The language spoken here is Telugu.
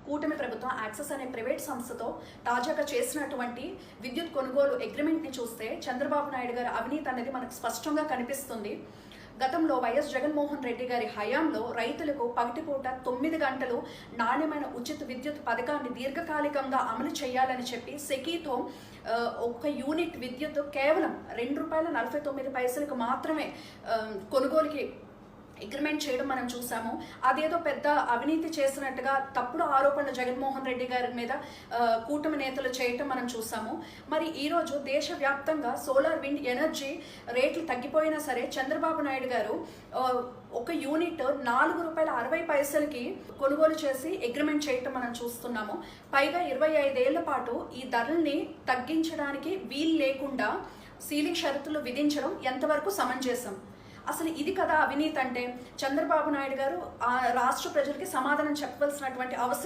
కూటమి ప్రభుత్వం యాక్సెస్ అనే ప్రైవేట్ సంస్థతో తాజాగా చేసినటువంటి విద్యుత్ కొనుగోలు అగ్రిమెంట్ని చూస్తే చంద్రబాబు నాయుడు గారి అవినీతి అనేది మనకు స్పష్టంగా కనిపిస్తుంది. గతంలో వైఎస్ జగన్మోహన్ రెడ్డి గారి హయాంలో రైతులకు పగటిపూట 9 గంటలు నాణ్యమైన ఉచిత విద్యుత్ పథకాన్ని దీర్ఘకాలికంగా అమలు చేయాలని చెప్పి సెకీతో ఒక యూనిట్ విద్యుత్ కేవలం ₹2.49 మాత్రమే కొనుగోలుకి అగ్రిమెంట్ చేయడం మనం చూసాము. అదేదో పెద్ద అవినీతి చేసినట్టుగా తప్పుడు ఆరోపణలు జగన్మోహన్ రెడ్డి గారి మీద కూటమి నేతలు చేయటం మనం చూసాము. మరి ఈరోజు దేశవ్యాప్తంగా సోలార్ విండ్ ఎనర్జీ రేట్లు తగ్గిపోయినా సరే చంద్రబాబు నాయుడు గారు ఒక యూనిట్ ₹4.60 కొనుగోలు చేసి అగ్రిమెంట్ చేయటం మనం చూస్తున్నాము. పైగా 25 ఏళ్ల పాటు ఈ ధరల్ని తగ్గించడానికి వీలు లేకుండా సీలింగ్ షరతులు విధించడం ఎంతవరకు సమంజసం? అసలు ఇది కదా అవినీతి అంటే. చంద్రబాబు నాయుడు గారు ఆ రాష్ట్ర ప్రజలకి సమాధానం చెప్పవలసినటువంటి అవసరం